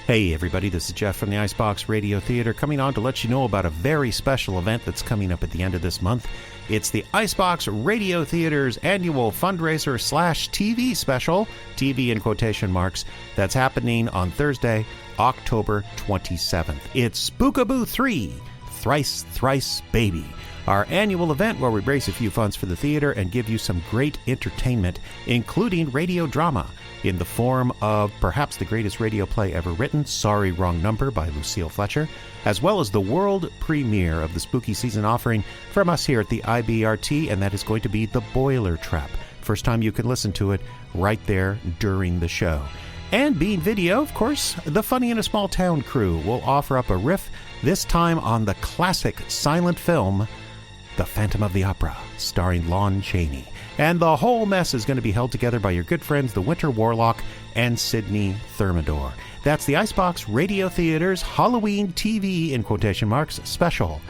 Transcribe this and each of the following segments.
Hey everybody, this is Jeff from the Icebox Radio Theater coming on to let you know about a very special event that's coming up at the end of this month. It's the Icebox Radio Theater's annual fundraiser / TV special, TV in quotation marks, that's happening on Thursday, October 27th. It's Spookaboo 3, Thrice Thrice Baby, our annual event where we raise a few funds for the theater and give you some great entertainment, including radio drama, in the form of perhaps the greatest radio play ever written, Sorry, Wrong Number by Lucille Fletcher, as well as the world premiere of the spooky season offering from us here at the IBRT, and that is going to be The Boiler Trap. First time you can listen to it right there during the show. And being video, of course, the Funny in a Small Town crew will offer up a riff, this time on the classic silent film, The Phantom of the Opera, starring Lon Chaney. And the whole mess is going to be held together by your good friends, the Winter Warlock and Sydney Thermidor. That's the Icebox Radio Theater's Halloween TV, in quotation marks, special,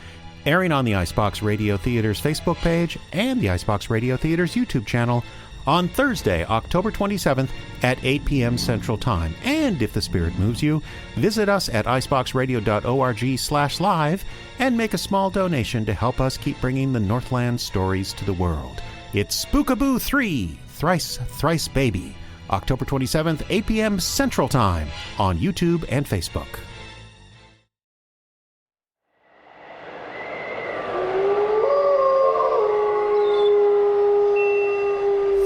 airing on the Icebox Radio Theater's Facebook page and the Icebox Radio Theater's YouTube channel on Thursday, October 27th at 8 p.m. Central Time. And if the spirit moves you, visit us at iceboxradio.org/live and make a small donation to help us keep bringing the Northland stories to the world. It's Spookaboo 3, Thrice Thrice Baby, October 27th, 8 p.m. Central Time on YouTube and Facebook.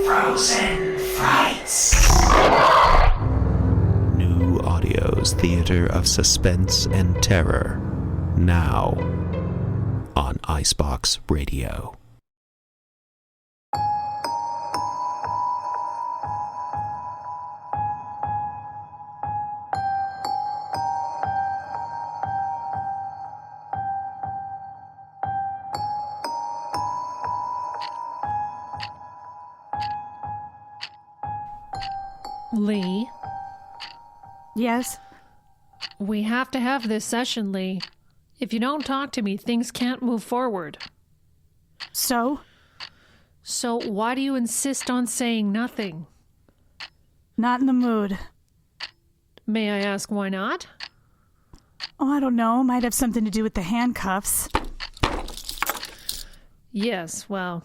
Frozen Frights. New Audio's Theater of Suspense and Terror, now on Icebox Radio. Lee? Yes? We have to have this session, Lee. If you don't talk to me, things can't move forward. So? So why do you insist on saying nothing? Not in the mood. May I ask why not? Oh, I don't know. Might have something to do with the handcuffs. Yes, well,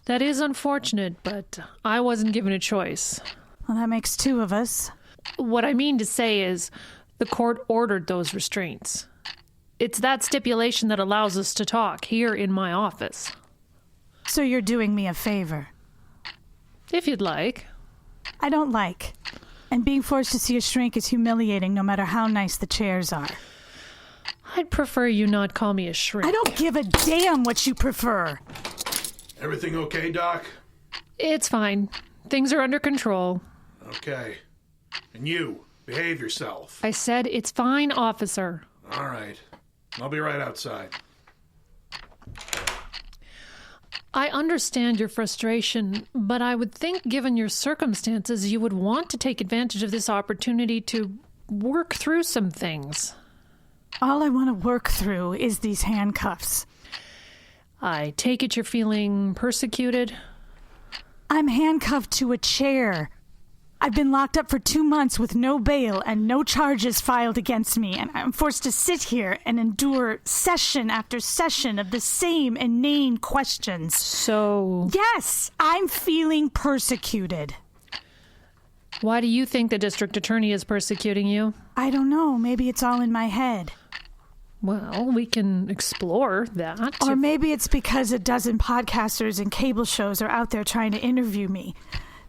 that is unfortunate, but I wasn't given a choice. Well, that makes two of us. What I mean to say is, the court ordered those restraints. It's that stipulation that allows us to talk here in my office. So you're doing me a favor? If you'd like. I don't like. And being forced to see a shrink is humiliating no matter how nice the chairs are. I'd prefer you not call me a shrink. I don't give a damn what you prefer. Everything okay, Doc? It's fine. Things are under control. Okay. And you, behave yourself. I said it's fine, officer. All right. I'll be right outside. I understand your frustration, but I would think given your circumstances, you would want to take advantage of this opportunity to work through some things. All I want to work through is these handcuffs. I take it you're feeling persecuted? I'm handcuffed to a chair. I've been locked up for 2 months with no bail and no charges filed against me, and I'm forced to sit here and endure session after session of the same inane questions. So... Yes, I'm feeling persecuted. Why do you think the district attorney is persecuting you? I don't know. Maybe it's all in my head. Well, we can explore that. Or maybe it's because a dozen podcasters and cable shows are out there trying to interview me.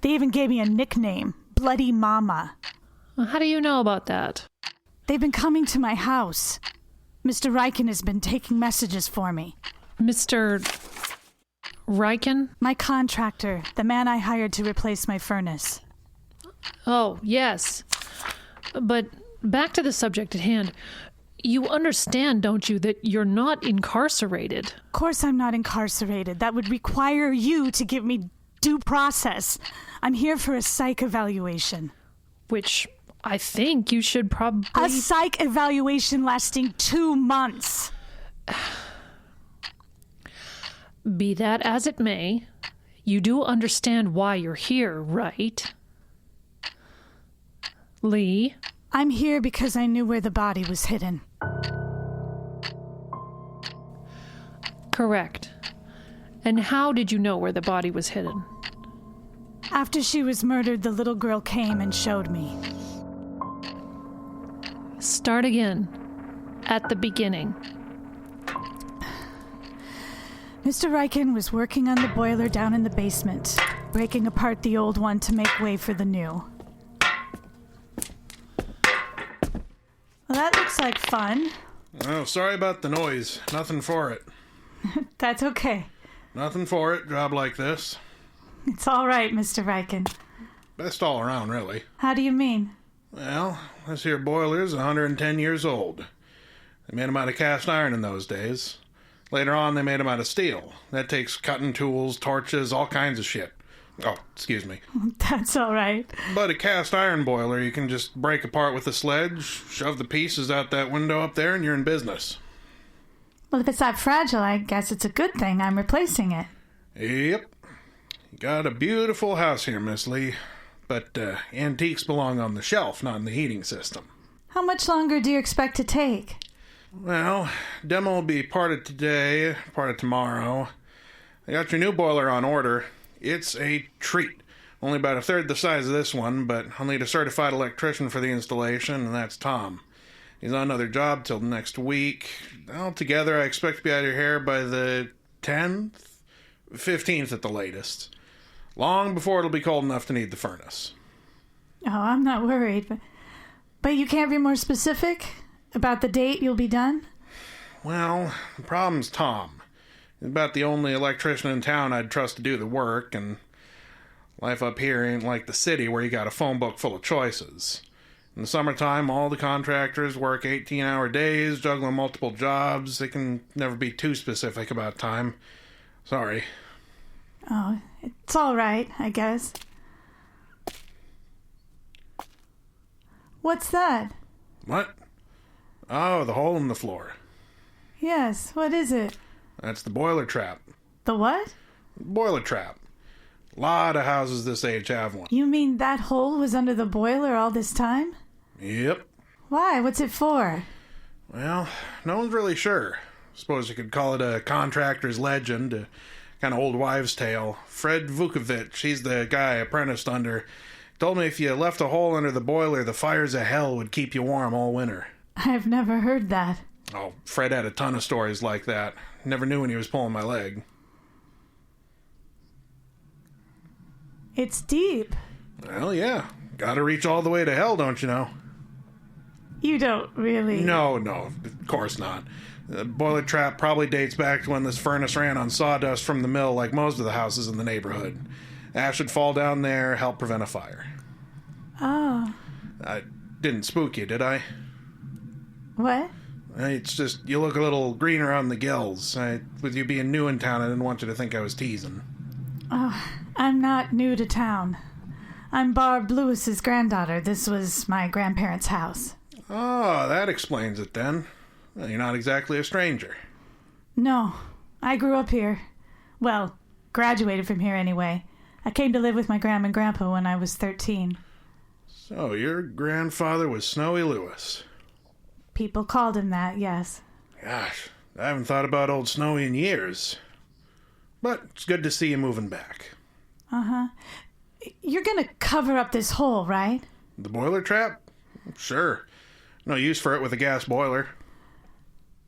They even gave me a nickname, Bloody Mama. How do you know about that? They've been coming to my house. Mr. Ryken has been taking messages for me. Mr. Ryken? My contractor, the man I hired to replace my furnace. Oh, yes. But back to the subject at hand. You understand, don't you, that you're not incarcerated? Of course I'm not incarcerated. That would require you to give me due process. I'm here for a psych evaluation. Which I think you should probably... A psych evaluation lasting 2 months. Be that as it may, you do understand why you're here, right? Lee? I'm here because I knew where the body was hidden. Correct. And how did you know where the body was hidden? After she was murdered, the little girl came and showed me. Start again. At the beginning. Mr. Ryken was working on the boiler down in the basement, breaking apart the old one to make way for the new. Well, that looks like fun. Oh, sorry about the noise. Nothing for it. That's okay. Nothing for it, job like this. It's all right, Mr. Ryken. Best all around, really. How do you mean? Well, this here boiler's 110 years old. They made them out of cast iron in those days. Later on, they made them out of steel. That takes cutting tools, torches, all kinds of shit. Oh, excuse me. That's all right. But a cast iron boiler, you can just break apart with a sledge, shove the pieces out that window up there, and you're in business. Well, if it's that fragile, I guess it's a good thing I'm replacing it. Yep. You got a beautiful house here, Miss Lee. But antiques belong on the shelf, not in the heating system. How much longer do you expect to take? Well, demo will be parted today, parted tomorrow. I got your new boiler on order. It's a treat. Only about a third the size of this one, but I'll need a certified electrician for the installation, and that's Tom. He's on another job till next week. Altogether, I expect to be out of here by the 10th? 15th at the latest. Long before it'll be cold enough to need the furnace. Oh, I'm not worried. But you can't be more specific about the date you'll be done? Well, the problem's Tom. He's about the only electrician in town I'd trust to do the work, and life up here ain't like the city where you got a phone book full of choices. In the summertime, all the contractors work 18-hour days, juggling multiple jobs. They can never be too specific about time. Sorry. Oh, it's all right, I guess. What's that? What? Oh, the hole in the floor. Yes, what is it? That's the boiler trap. The what? Boiler trap. A lot of houses this age have one. You mean that hole was under the boiler all this time? Yep. Why? What's it for? Well, no one's really sure. Suppose you could call it a contractor's legend, a kind of old wives' tale. Fred Vukovich, he's the guy I apprenticed under, told me if you left a hole under the boiler, the fires of hell would keep you warm all winter. I've never heard that. Oh, Fred had a ton of stories like that. Never knew when he was pulling my leg. It's deep. Well, yeah. Gotta reach all the way to hell, don't you know? You don't really... No, of course not. The boiler trap probably dates back to when this furnace ran on sawdust from the mill like most of the houses in the neighborhood. Ash would fall down there, help prevent a fire. Oh. I didn't spook you, did I? What? It's just, you look a little green around the gills. With you being new in town, I didn't want you to think I was teasing. Oh, I'm not new to town. I'm Barb Lewis's granddaughter. This was my grandparents' house. Oh, that explains it then. Well, you're not exactly a stranger. No, I grew up here. Well, graduated from here anyway. I came to live with my grandma and grandpa when I was 13. So, your grandfather was Snowy Lewis. People called him that, yes. Gosh, I haven't thought about old Snowy in years. But it's good to see you moving back. Uh-huh. You're gonna cover up this hole, right? The boiler trap? Sure. No use for it with a gas boiler.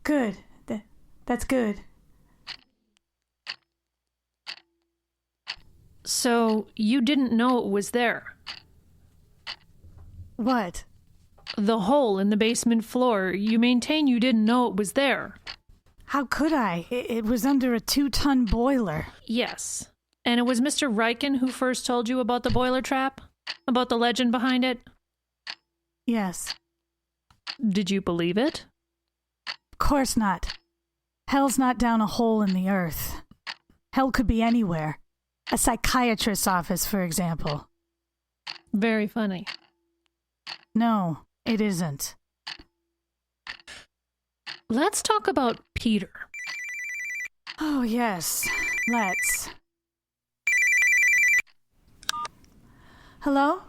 Good. That's good. So, you didn't know it was there? What? The hole in the basement floor. You maintain you didn't know it was there. How could I? It was under a 2-ton boiler. Yes. And it was Mr. Ryken who first told you about the boiler trap? About the legend behind it? Yes. Did you believe it? Of course not. Hell's not down a hole in the earth. Hell could be anywhere. A psychiatrist's office, for example. Very funny. No, it isn't. Let's talk about Peter. Oh, yes. Let's. Hello?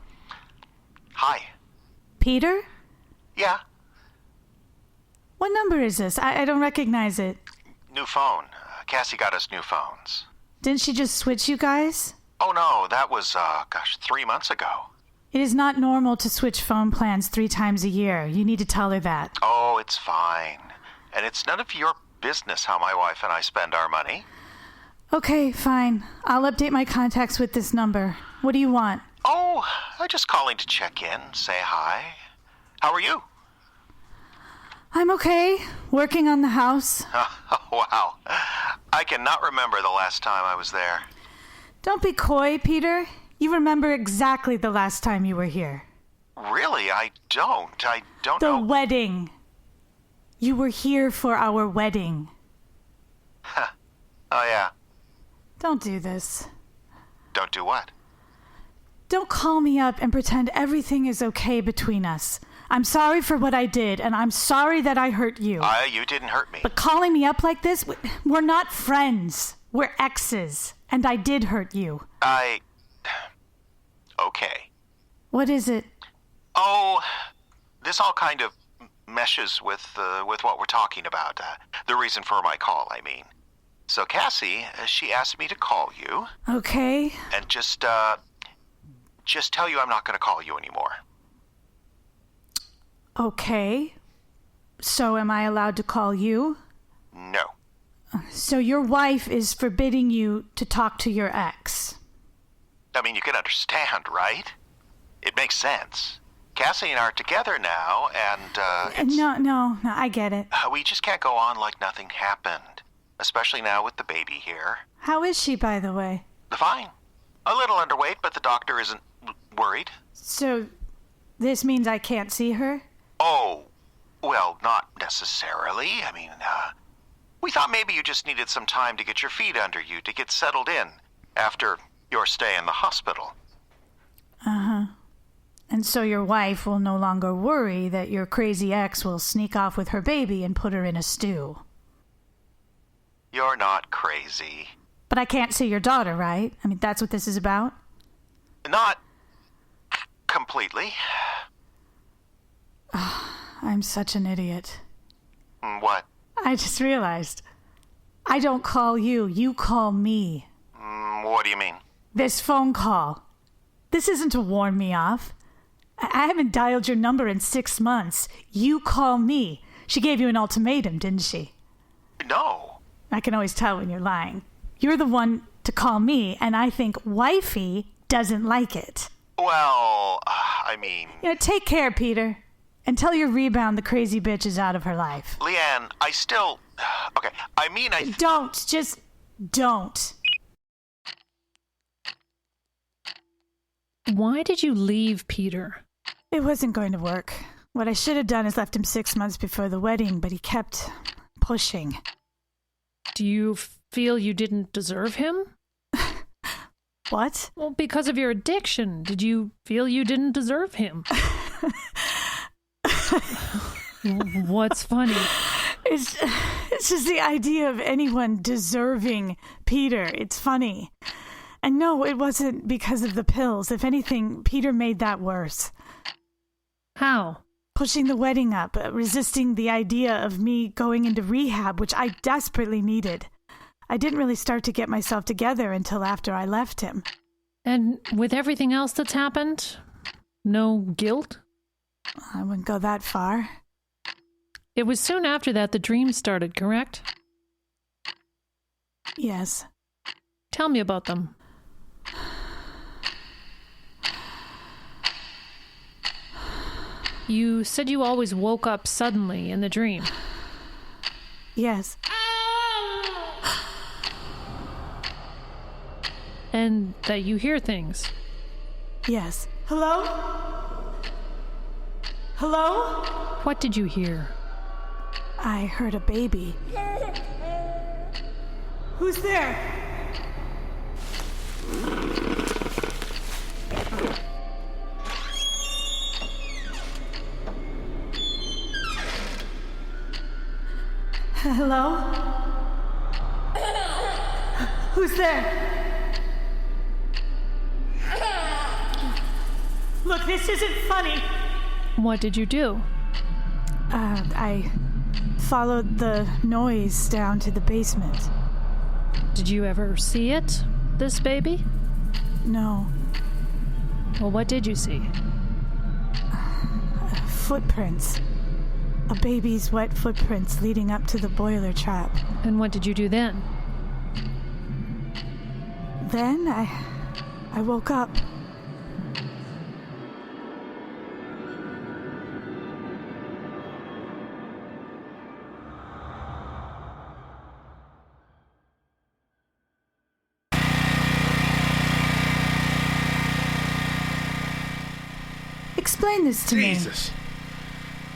Hi. Peter? Yeah, What number is this? I don't recognize it. new phone. Cassie got us new phones. Didn't she just switch you guys? Oh no, that was, 3 months ago. It is not normal to switch phone plans 3 times a year. You need to tell her that. Oh, it's fine. And it's none of your business how my wife and I spend our money. Okay, fine. I'll update my contacts with this number. What do you want? Oh, I'm just calling to check in, say hi. How are you? I'm okay. Working on the house. Wow. I cannot remember the last time I was there. Don't be coy, Peter. You remember exactly the last time you were here. Really? I don't The know. wedding. You were here for our wedding. Oh, yeah. Don't do this. Don't do what? Don't call me up and pretend everything is okay between us. I'm sorry for what I did, and I'm sorry that I hurt you. You didn't hurt me. But calling me up like this, we're not friends. We're exes, and I did hurt you. Okay. What is it? Oh, this all kind of meshes with what we're talking about. The reason for my call, I mean. So Cassie, she asked me to call you. Okay. And just tell you I'm not going to call you anymore. Okay. So am I allowed to call you? No. So your wife is forbidding you to talk to your ex. I mean, you can understand, right? It makes sense. Cassie and I are together now, and No, I get it. we just can't go on like nothing happened, especially now with the baby here. How is she, by the way? Fine. A little underweight, but the doctor isn't worried. So this means I can't see her? Oh, well, not necessarily. I mean, we thought maybe you just needed some time to get your feet under you, to get settled in after your stay in the hospital. Uh-huh. And so your wife will no longer worry that your crazy ex will sneak off with her baby and put her in a stew. You're not crazy. But I can't see your daughter, right? I mean, that's what this is about? Not completely. I'm such an idiot. What? I just realized. I don't call you, you call me. What do you mean? This phone call. This isn't to warn me off. I haven't dialed your number in 6 months. You call me. She gave you an ultimatum, didn't she? No. I can always tell when you're lying. You're the one to call me, and I think wifey doesn't like it. Well, I mean... Take care, Peter. And tell your rebound the crazy bitch is out of her life. Leanne, I still... Okay, I mean Don't. Just don't. Why did you leave Peter? It wasn't going to work. What I should have done is left him 6 months before the wedding, but he kept pushing. Do you feel you didn't deserve him? What? Well, because of your addiction, did you feel you didn't deserve him? What's funny? It's just the idea of anyone deserving Peter. It's funny. And no, it wasn't because of the pills. If anything, Peter made that worse. How? Pushing the wedding up, resisting the idea of me going into rehab, which I desperately needed. I didn't really start to get myself together until after I left him. And with everything else that's happened, no guilt? I wouldn't go that far. It was soon after that the dreams started, correct? Yes. Tell me about them. You said you always woke up suddenly in the dream. Yes. And that you hear things. Yes. Hello? Hello? What did you hear? I heard a baby. Who's there? Hello? Who's there? Look, this isn't funny. What did you do? I followed the noise down to the basement. Did you ever see it, this baby? No. Well, what did you see? Footprints. A baby's wet footprints leading up to the boiler trap. And what did you do then? Then I woke up. Explain this to me. Jesus.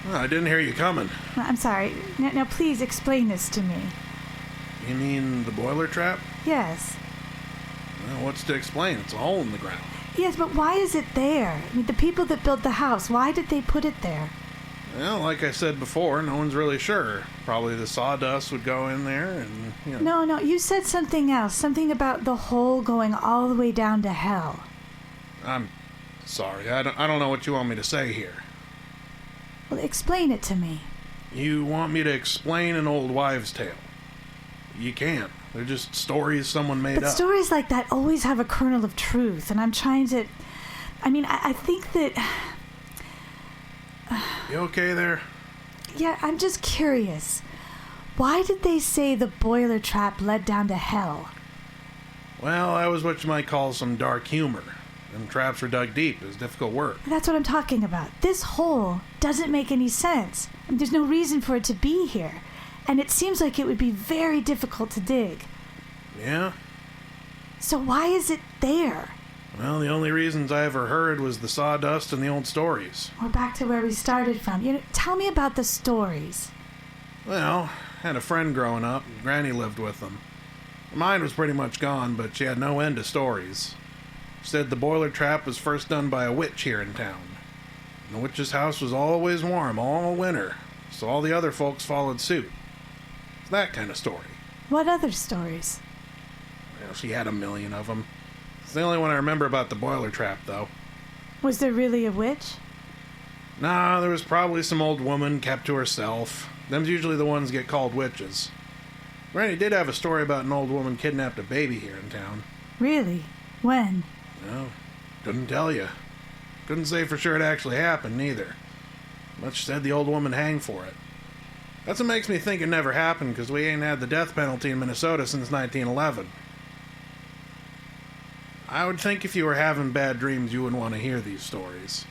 Oh, I didn't hear you coming. I'm sorry. Now please explain this to me. You mean the boiler trap? Yes. Well, what's to explain? It's a hole in the ground. Yes, but why is it there? I mean, the people that built the house, why did they put it there? Well, like I said before, no one's really sure. Probably the sawdust would go in there and, you know. No, you said something else. Something about the hole going all the way down to hell. I'm sorry. I don't know what you want me to say here. Well, explain it to me. You want me to explain an old wives' tale? You can't. They're just stories someone made But up. stories like that always have a kernel of truth, and I'm trying to... I think that... You okay there? Yeah, I'm just curious. Why did they say the boiler trap led down to hell? Well, that was what you might call some dark humor. Them traps were dug deep. It was difficult work. That's what I'm talking about. This hole doesn't make any sense. There's no reason for it to be here. And it seems like it would be very difficult to dig. Yeah? So why is it there? Well, the only reasons I ever heard was the sawdust and the old stories. We're back to where we started from. Tell me about the stories. Well, I had a friend growing up. Granny lived with them. Mine was pretty much gone, but she had no end of stories. She said the boiler trap was first done by a witch here in town. And the witch's house was always warm all winter, so all the other folks followed suit. It's that kind of story. What other stories? Well, she had a million of them. It's the only one I remember about the boiler trap, though. Was there really a witch? Nah, there was probably some old woman kept to herself. Them's usually the ones get called witches. Granny did have a story about an old woman kidnapped a baby here in town. Really? When? No, couldn't tell you. Couldn't say for sure it actually happened, neither. But she said the old woman hanged for it. That's what makes me think it never happened, because we ain't had the death penalty in Minnesota since 1911. I would think if you were having bad dreams, you wouldn't want to hear these stories.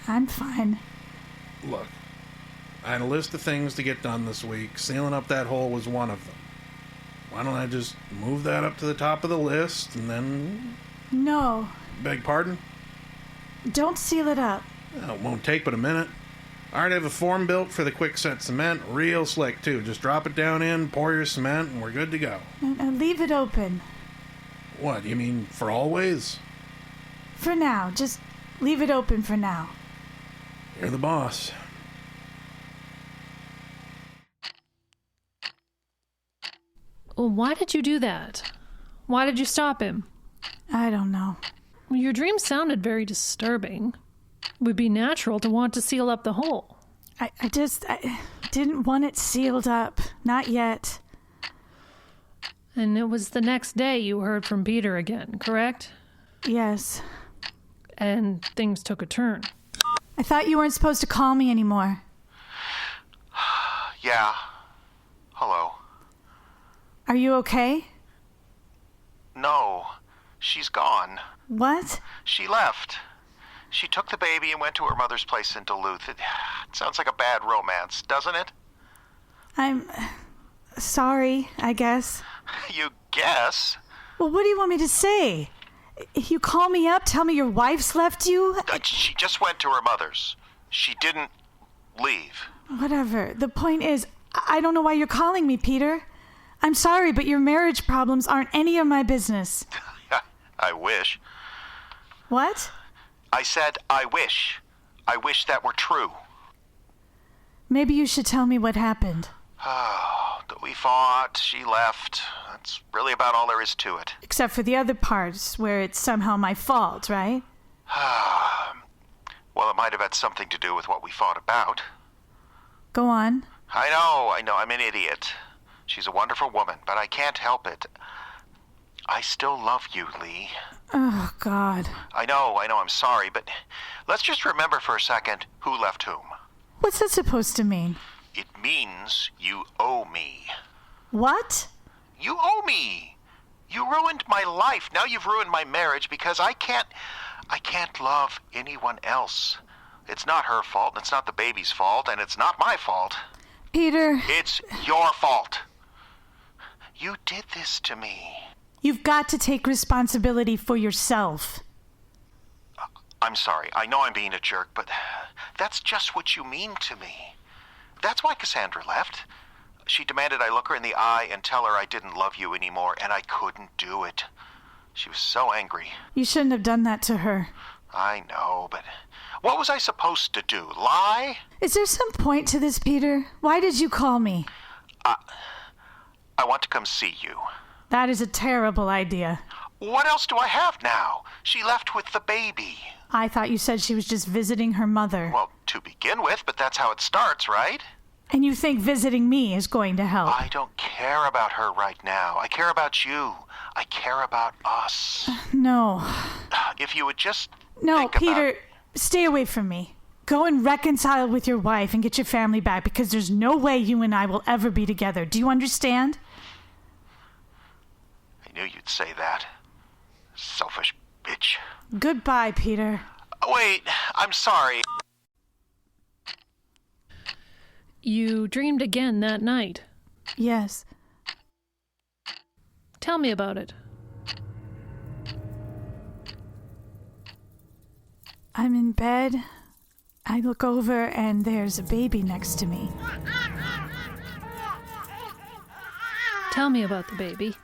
I'm fine. Look, I had a list of things to get done this week. Sealing up that hole was one of them. Why don't I just move that up to the top of the list, and then... No. Beg pardon? Don't seal it up. Well, it won't take but a minute. I already have a form built for the quickset cement. Real slick, too. Just drop it down in, pour your cement, and we're good to go. Now leave it open. What, you mean for always? For now. Just leave it open for now. You're the boss. Well, why did you do that? Why did you stop him? I don't know. Well, your dream sounded very disturbing. It would be natural to want to seal up the hole. I didn't want it sealed up. Not yet. And it was the next day you heard from Peter again, correct? Yes. And things took a turn. I thought you weren't supposed to call me anymore. Yeah. Hello. Are you okay? No. She's gone. What? She left. She took the baby and went to her mother's place in Duluth. It sounds like a bad romance, doesn't it? I'm sorry, I guess. You guess? Well, what do you want me to say? You call me up, tell me your wife's left you? She just went to her mother's. She didn't leave. Whatever. The point is, I don't know why you're calling me, Peter. I'm sorry, but your marriage problems aren't any of my business. I wish. What? I said I wish. I wish that were true. Maybe you should tell me what happened. Oh, we fought, she left. That's really about all there is to it. Except for the other parts where it's somehow my fault, right? Well, it might have had something to do with what we fought about. Go on. I know, I'm an idiot. She's a wonderful woman, but I can't help it. I still love you, Lee. Oh, God. I know, I'm sorry, but let's just remember for a second who left whom. What's that supposed to mean? It means you owe me. What? You owe me. You ruined my life. Now you've ruined my marriage because I can't love anyone else. It's not her fault, it's not the baby's fault, and it's not my fault. Peter. It's your fault. You did this to me. You've got to take responsibility for yourself. I'm sorry. I know I'm being a jerk, but that's just what you mean to me. That's why Cassandra left. She demanded I look her in the eye and tell her I didn't love you anymore, and I couldn't do it. She was so angry. You shouldn't have done that to her. I know, but what was I supposed to do? Lie? Is there some point to this, Peter? Why did you call me? I want to come see you. That is a terrible idea. What else do I have now? She left with the baby. I thought you said she was just visiting her mother. Well, to begin with, but that's how it starts, right? And you think visiting me is going to help? I don't care about her right now. I care about you. I care about us. No. If you would just No, think Peter, about... stay away from me. Go and reconcile with your wife and get your family back, because there's no way you and I will ever be together. Do you understand? I knew you'd say that. Selfish bitch. Goodbye, Peter. Wait, I'm sorry. You dreamed again that night. Yes. Tell me about it. I'm in bed. I look over and there's a baby next to me. Tell me about the baby.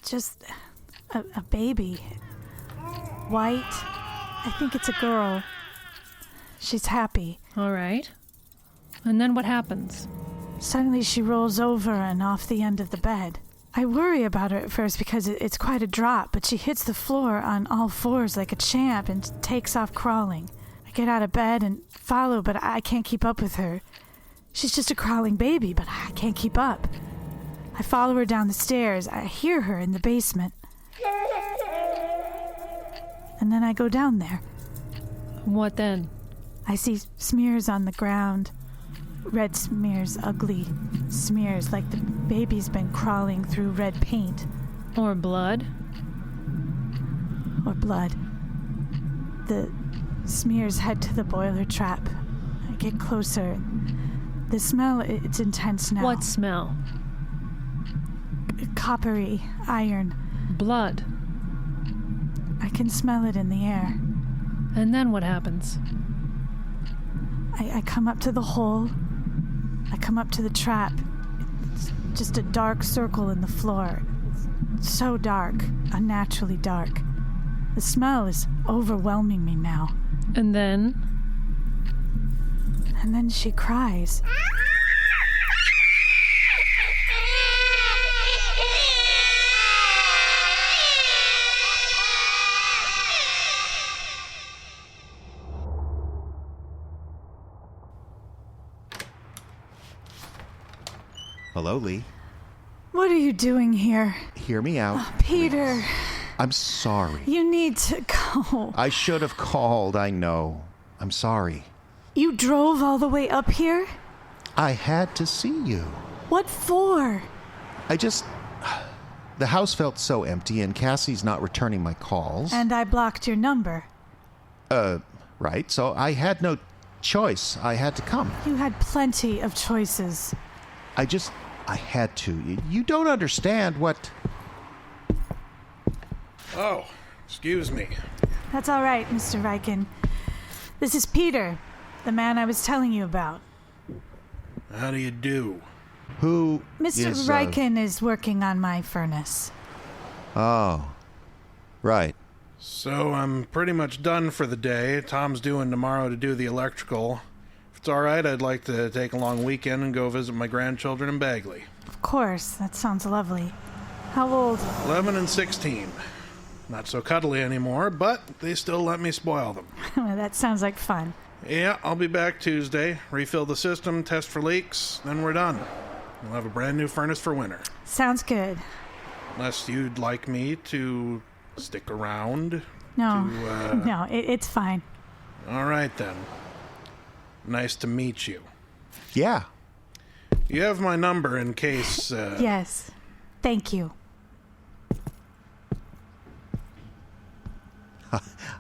Just a baby. White. I think it's a girl. She's happy. All right. And then what happens? Suddenly she rolls over and off the end of the bed. I worry about her at first because it's quite a drop, but she hits the floor on all fours like a champ and takes off crawling. I get out of bed and follow, but I can't keep up with her. She's just a crawling baby, but I can't keep up. I follow her down the stairs. I hear her in the basement. And then I go down there. What then? I see smears on the ground. Red smears, ugly smears, like the baby's been crawling through red paint. Or blood? Or blood. The smears head to the boiler trap. I get closer. The smell, it's intense now. What smell? Coppery, iron. Blood. I can smell it in the air. And then what happens? I come up to the hole. I come up to the trap. It's just a dark circle in the floor. It's so dark, unnaturally dark. The smell is overwhelming me now. And then? And then she cries. Hello, Lee. What are you doing here? Hear me out. Oh, Peter. Please. I'm sorry. You need to go. I should have called, I know. I'm sorry. You drove all the way up here? I had to see you. What for? The house felt so empty and Cassie's not returning my calls. And I blocked your number. Right, so I had no choice. I had to come. You had plenty of choices. I had to. You don't understand what... Oh, excuse me. That's all right, Mr. Ryken. This is Peter, the man I was telling you about. How do you do? Who Mr. is... Ryken is working on my furnace. Oh, right. So I'm pretty much done for the day. Tom's doing tomorrow to do the electrical. If it's all right, I'd like to take a long weekend and go visit my grandchildren in Bagley. Of course, that sounds lovely. How old? 11 and 16. Not so cuddly anymore, but they still let me spoil them. That sounds like fun. Yeah, I'll be back Tuesday. Refill the system, test for leaks, then we're done. We'll have a brand new furnace for winter. Sounds good. Unless you'd like me to stick around. No, no, it's fine. All right, then. Nice to meet you. Yeah. You have my number in case... Yes. Thank you.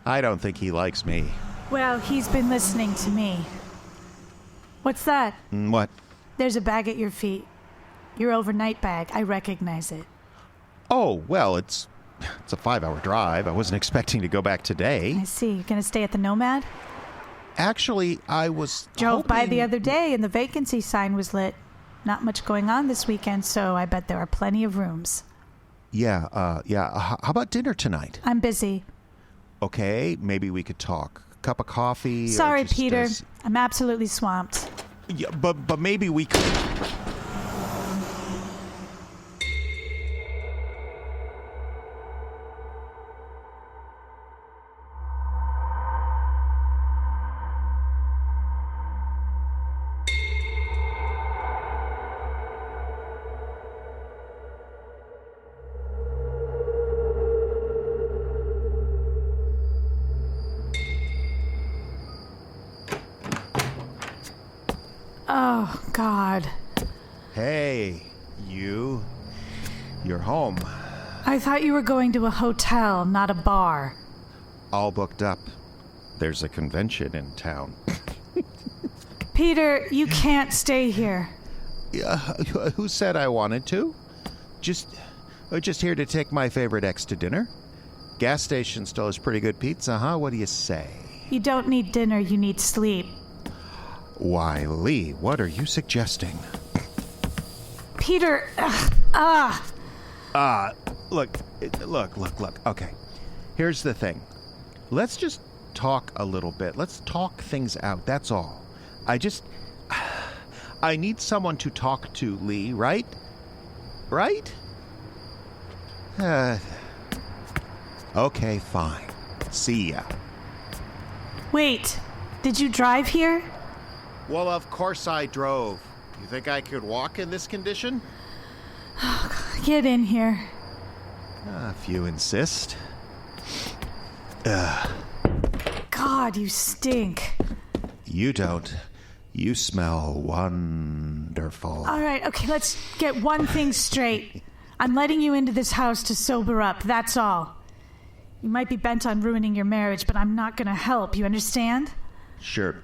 I don't think he likes me. Well, he's been listening to me. What's that? What? There's a bag at your feet. Your overnight bag. I recognize it. Oh, well, it's a 5-hour drive. I wasn't expecting to go back today. I see. You're going to stay at the Nomad? Actually, I was Drove by hoping... the other day and the vacancy sign was lit. Not much going on this weekend, so I bet there are plenty of rooms. Yeah. How about dinner tonight? I'm busy. Okay, maybe we could talk. Cup of coffee. Sorry, or just, Peter. I'm absolutely swamped. Yeah, but maybe we could... Oh, God. Hey, you're home. I thought you were going to a hotel, not a bar. All booked up. There's a convention in town. Peter, you can't stay here. Who said I wanted to? Just here to take my favorite ex to dinner. Gas station still has pretty good pizza, huh? What do you say? You don't need dinner, you need sleep. Why, Lee, what are you suggesting? Peter, Look. Okay, here's the thing. Let's just talk a little bit. Let's talk things out, that's all. I need someone to talk to, Lee, right? Right? Okay, fine. See ya. Wait, did you drive here? Well, of course I drove. You think I could walk in this condition? Get in here. If you insist. God, you stink. You don't. You smell wonderful. All right, okay, let's get one thing straight. I'm letting you into this house to sober up, that's all. You might be bent on ruining your marriage, but I'm not going to help, you understand? Sure.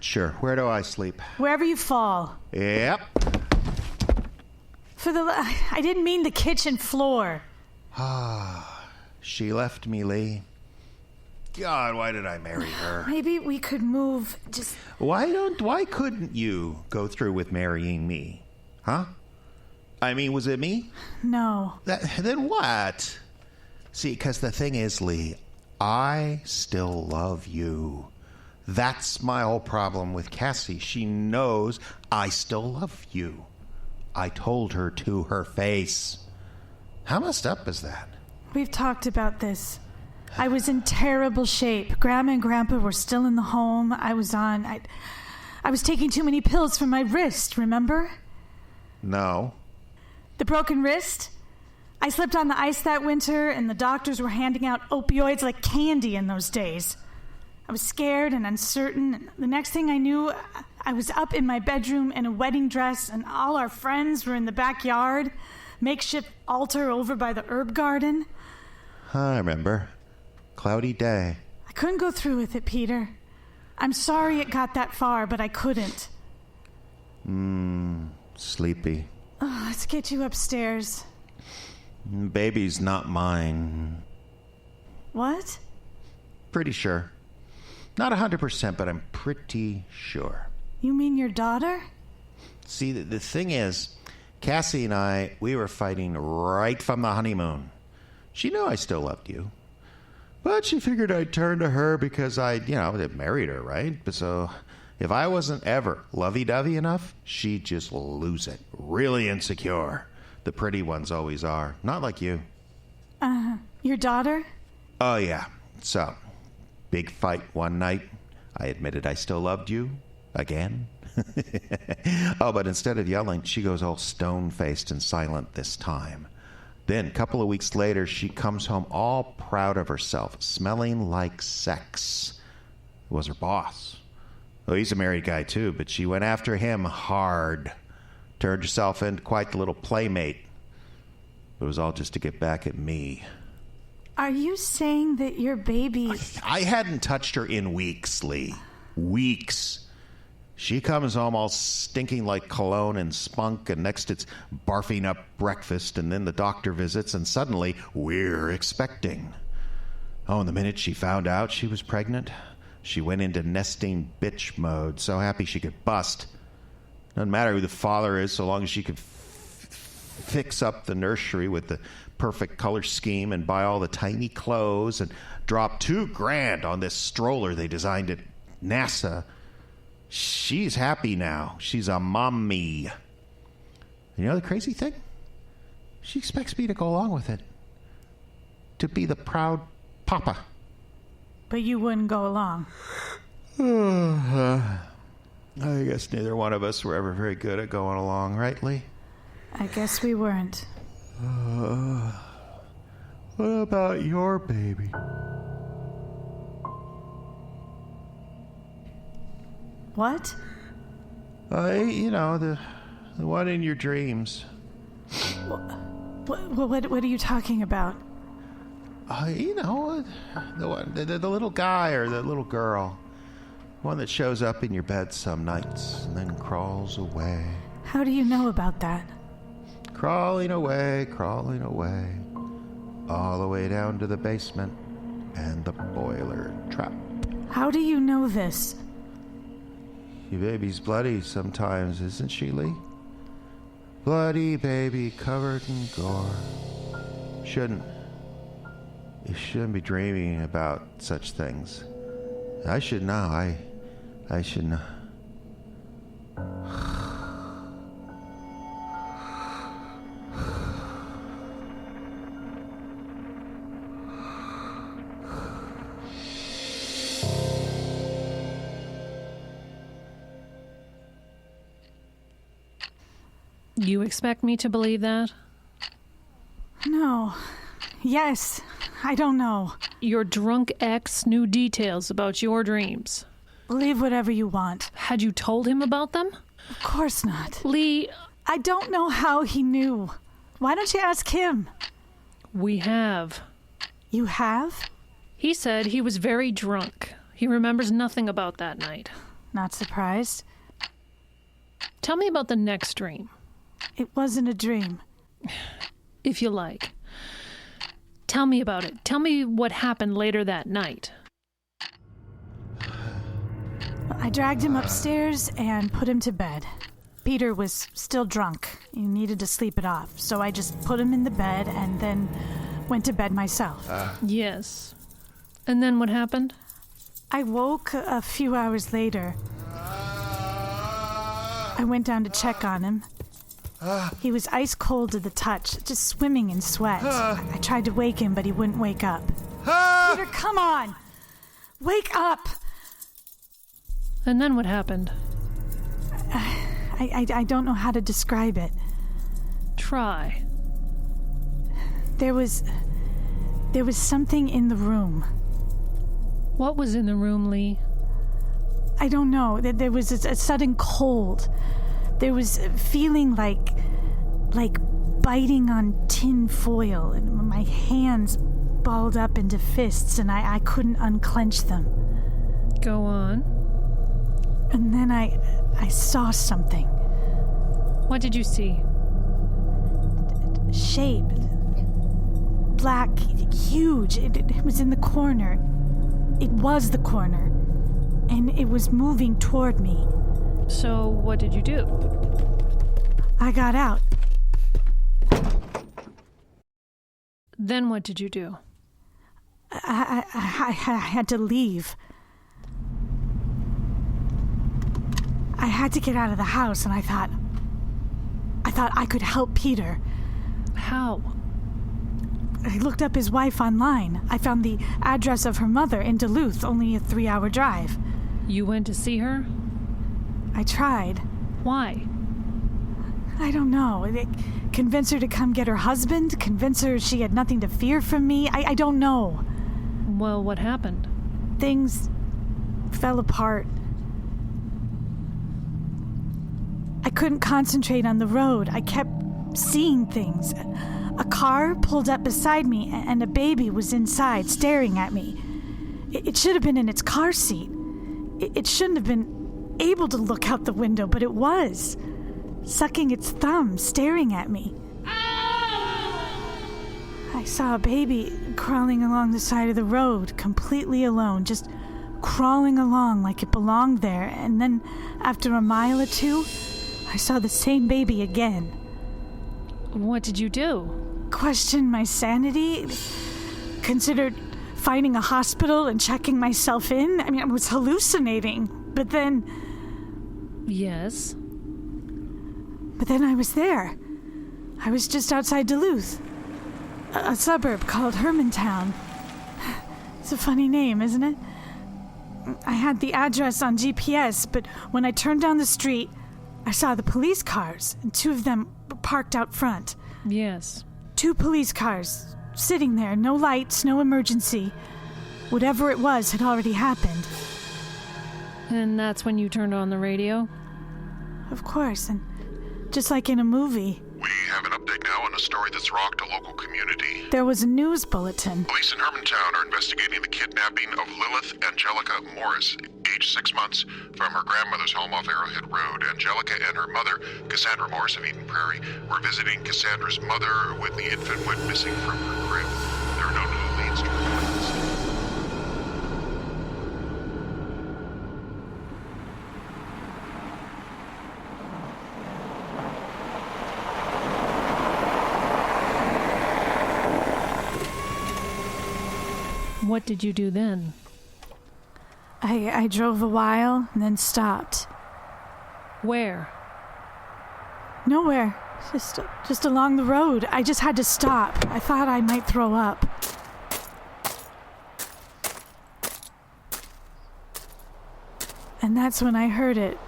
Where do I sleep? Wherever you fall. Yep. I didn't mean the kitchen floor. She left me, Lee. God, why did I marry her? Maybe we could move, just... Why couldn't you go through with marrying me? Huh? I mean, was it me? No. Then what? See, because the thing is, Lee, I still love you. That's my whole problem with Cassie. She knows I still love you. I told her to her face. How messed up is that? We've talked about this. I was in terrible shape. Grandma and Grandpa were still in the home. I was taking too many pills for my wrist, remember? No. The broken wrist? I slipped on the ice that winter, and the doctors were handing out opioids like candy in those days. I was scared and uncertain, and the next thing I knew, I was up in my bedroom in a wedding dress, and all our friends were in the backyard, makeshift altar over by the herb garden. I remember. Cloudy day. I couldn't go through with it, Peter. I'm sorry it got that far, but I couldn't. Sleepy. Oh, let's get you upstairs. Baby's not mine. What? Pretty sure. Not 100%, but I'm pretty sure. You mean your daughter? See, the thing is, Cassie and I, we were fighting right from the honeymoon. She knew I still loved you. But she figured I'd turn to her because I married her, right? So if I wasn't ever lovey-dovey enough, she'd just lose it. Really insecure. The pretty ones always are. Not like you. Your daughter? Oh, yeah. So, big fight one night. I admitted I still loved you. Again. Oh, but instead of yelling, she goes all stone-faced and silent this time. Then, a couple of weeks later, she comes home all proud of herself, smelling like sex. It was her boss. Well, he's a married guy, too, but she went after him hard. Turned herself into quite the little playmate. It was all just to get back at me. Are you saying that your baby... I hadn't touched her in weeks, Lee. Weeks. She comes home all stinking like cologne and spunk, and next it's barfing up breakfast, and then the doctor visits, and suddenly we're expecting. Oh, and the minute she found out she was pregnant, she went into nesting bitch mode, so happy she could bust. Doesn't matter who the father is, so long as she could fix up the nursery with the perfect color scheme and buy all the tiny clothes and drop $2,000 on this stroller they designed at NASA. She's happy now. She's a mommy. You know the crazy thing? She expects me to go along with it. To be the proud papa. But you wouldn't go along. I guess neither one of us were ever very good at going along, right, Lee? I guess we weren't. What about your baby? What? The one in your dreams. What are you talking about? The one, the little guy or the little girl. One that shows up in your bed some nights and then crawls away. How do you know about that? Crawling away, all the way down to the basement and the boiler trap. How do you know this? Your baby's bloody sometimes, isn't she, Lee? Bloody baby covered in gore. You shouldn't be dreaming about such things. I should know. I should know. You expect me to believe that? No. Yes. I don't know. Your drunk ex knew details about your dreams. Believe whatever you want. Had you told him about them? Of course not. Lee... I don't know how he knew. Why don't you ask him? We have. You have? He said he was very drunk. He remembers nothing about that night. Not surprised. Tell me about the next dream. It wasn't a dream. If you like. Tell me about it. Tell me what happened later that night. I dragged him upstairs and put him to bed. Peter was still drunk. He needed to sleep it off, so I just put him in the bed and then went to bed myself. Yes. And then what happened? I woke a few hours later. I went down to check on him. He was ice cold to the touch, just swimming in sweat. I tried to wake him, but he wouldn't wake up. Peter, come on! Wake up! And then what happened? I don't know how to describe it. Try. There was something in the room. What was in the room, Lee? I don't know. There was a sudden cold. There was a feeling like biting on tin foil, and my hands balled up into fists, and I couldn't unclench them. Go on. And then I saw something. What did you see? Shape. Black, huge. It was in the corner. It was the corner. And it was moving toward me. So what did you do? I got out. Then what did you do? I had to leave. I had to get out of the house, and I thought I could help Peter. How? I looked up his wife online. I found the address of her mother in Duluth, only a 3-hour drive. You went to see her? I tried. Why? I don't know. Convince her to come get her husband? Convince her she had nothing to fear from me? I don't know. Well, what happened? Things fell apart. I couldn't concentrate on the road. I kept seeing things. A car pulled up beside me, and a baby was inside, staring at me. It should have been in its car seat. It shouldn't have been able to look out the window, but it was, sucking its thumb, staring at me. I saw a baby crawling along the side of the road, completely alone, just crawling along like it belonged there. And then, after a mile or two, I saw the same baby again. What did you do? Questioned my sanity. Considered finding a hospital and checking myself in. I was hallucinating. But then... Yes? But then I was there. I was just outside Duluth. A suburb called Hermantown. It's a funny name, isn't it? I had the address on GPS, but when I turned down the street, I saw the police cars, and 2 of them were parked out front. Yes. 2 police cars, sitting there, no lights, no emergency. Whatever it was had already happened. And that's when you turned on the radio? Of course, and just like in a movie. We have an update now on a story that's rocked a local community. There was a news bulletin. Police in Hermantown are investigating the kidnapping of Lilith Angelica Morris, age 6 months, from her grandmother's home off Arrowhead Road. Angelica and her mother, Cassandra Morris of Eden Prairie, were visiting Cassandra's mother when the infant went missing from her crib. There are no new leads to report at this time. What did you do then? I drove a while and then stopped. Where? Nowhere. Just along the road. I just had to stop. I thought I might throw up. And that's when I heard it.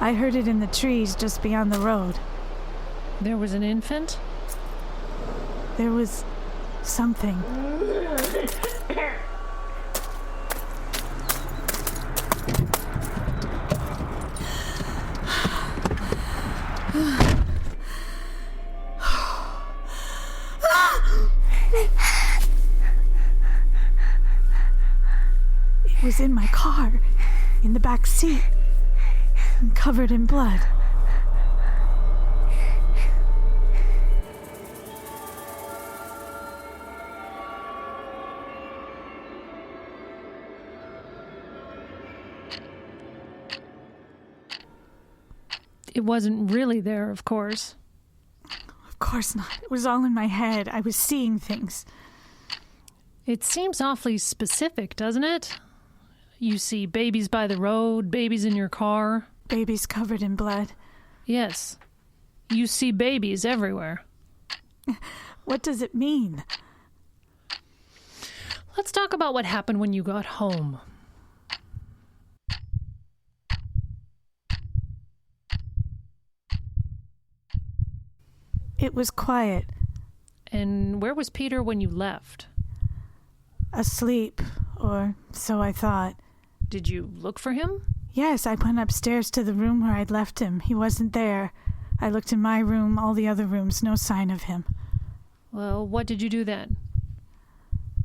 I heard it in the trees just beyond the road. There was an infant? There was something. It was in my car, in the back seat, and covered in blood. It wasn't really there, of course. Of course not. It was all in my head. I was seeing things. It seems awfully specific, doesn't it? You see babies by the road, babies in your car. Babies covered in blood. Yes. You see babies everywhere. What does it mean? Let's talk about what happened when you got home. It was quiet. And where was Peter when you left? Asleep, or so I thought. Did you look for him? Yes, I went upstairs to the room where I'd left him. He wasn't there. I looked in my room, all the other rooms, no sign of him. Well, what did you do then?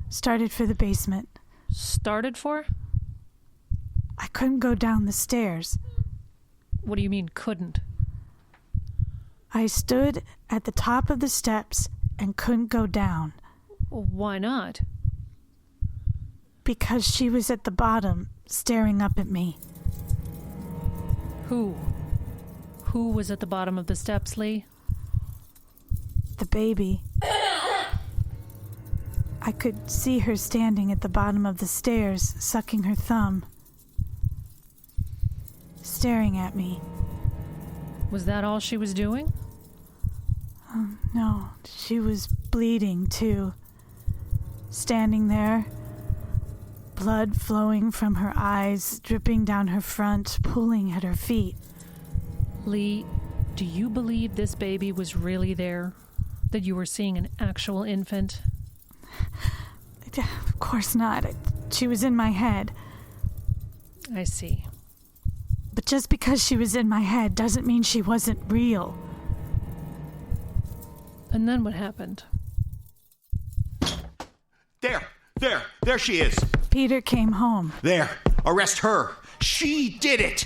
Started for the basement. Started for? I couldn't go down the stairs. What do you mean, couldn't? I stood at the top of the steps and couldn't go down. Why not? Because she was at the bottom, staring up at me. Who? Who was at the bottom of the steps, Lee? The baby. I could see her standing at the bottom of the stairs, sucking her thumb. Staring at me. Was that all she was doing? No, she was bleeding too. Standing there, blood flowing from her eyes, dripping down her front, pooling at her feet. Lee, do you believe this baby was really there? That you were seeing an actual infant? Of course not. She was in my head. I see. But just because she was in my head doesn't mean she wasn't real. And then what happened? There she is. Peter came home. There, arrest her. She did it.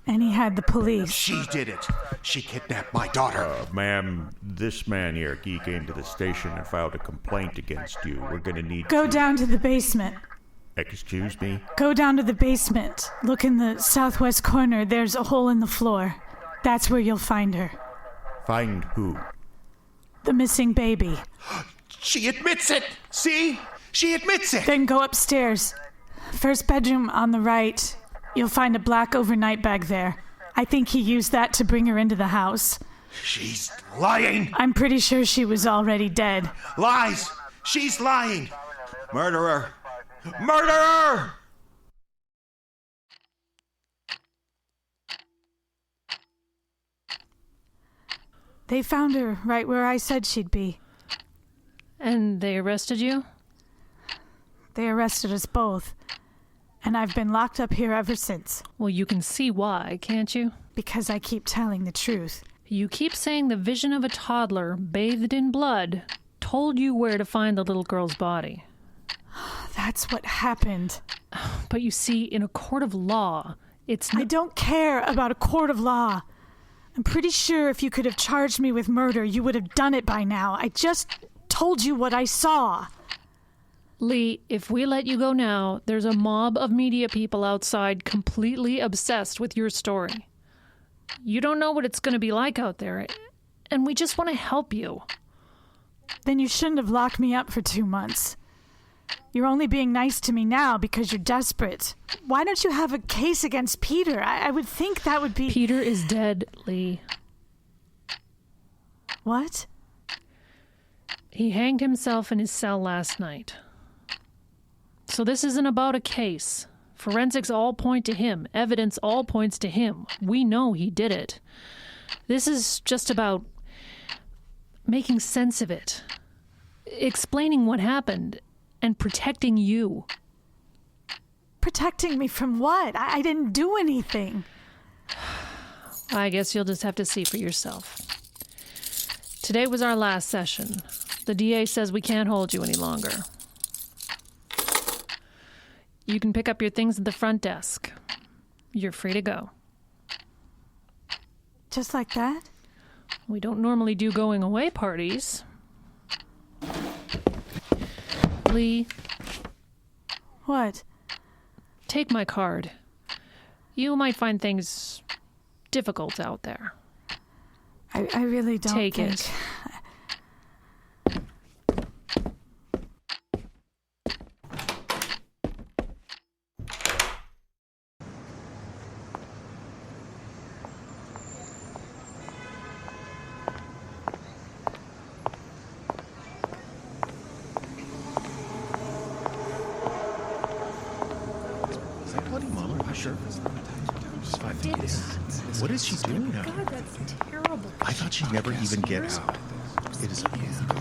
And he had the police. She did it. She kidnapped my daughter. Ma'am, this man here, he came to the station and filed a complaint against you. We're gonna need Go down to the basement. Excuse me? Go down to the basement. Look in the southwest corner. There's a hole in the floor. That's where you'll find her. Find who? The missing baby. She admits it. See? She admits it. Then go upstairs. First bedroom on the right. You'll find a black overnight bag there. I think he used that to bring her into the house. She's lying. I'm pretty sure she was already dead. Lies. She's lying. Murderer. Murderer! They found her right where I said she'd be. And they arrested you? They arrested us both. And I've been locked up here ever since. Well, you can see why, can't you? Because I keep telling the truth. You keep saying the vision of a toddler bathed in blood told you where to find the little girl's body. That's what happened. But you see, in a court of law, it's I don't care about a court of law. I'm pretty sure if you could have charged me with murder, you would have done it by now. I just told you what I saw. Lee, if we let you go now, there's a mob of media people outside completely obsessed with your story. You don't know what it's going to be like out there, and we just want to help you. Then you shouldn't have locked me up for 2 months. You're only being nice to me now because you're desperate. Why don't you have a case against Peter? I would think that would be... Peter is dead, Lee. What? He hanged himself in his cell last night. So this isn't about a case. Forensics all point to him. Evidence all points to him. We know he did it. This is just about making sense of it. Explaining what happened and protecting you. Protecting me from what? I didn't do anything. I guess you'll just have to see for yourself. Today was our last session. The DA says we can't hold you any longer. You can pick up your things at the front desk. You're free to go. Just like that? We don't normally do going away parties. Lee. What? Take my card. You might find things difficult out there. I really don't Take think... it. What is she doing now? God, that's terrible. I thought she'd never even get out. It is.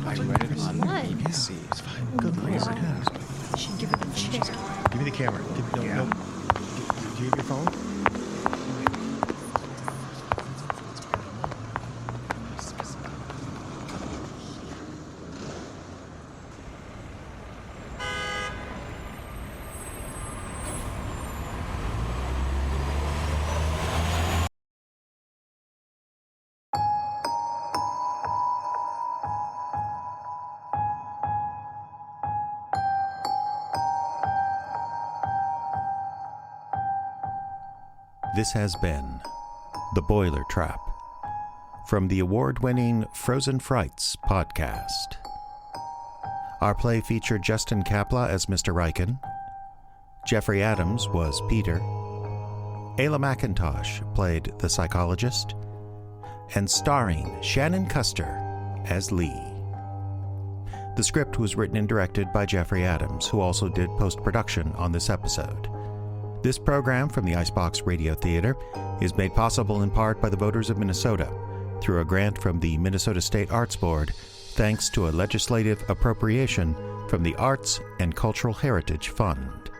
I read it on BBC. It's fine. Good Lord. She give her the chair. Give me the camera. No. Do you have your phone? This has been The Boiler Trap from the award-winning Frozen Frights podcast. Our play featured Justin Kapla as Mr Ryken. Jeffrey Adams was Peter. Aela Mackintosh played the Psychologist. And starring Shanan Custer as Lee. The script was written and directed by Jeffrey Adams, who also did post-production on this episode. This program from the Icebox Radio Theater is made possible in part by the voters of Minnesota through a grant from the Minnesota State Arts Board, thanks to a legislative appropriation from the Arts and Cultural Heritage Fund.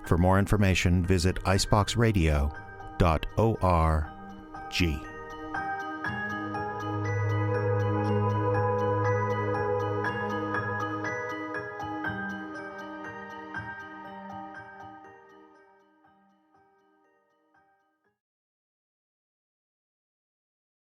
For more information, visit iceboxradio.org.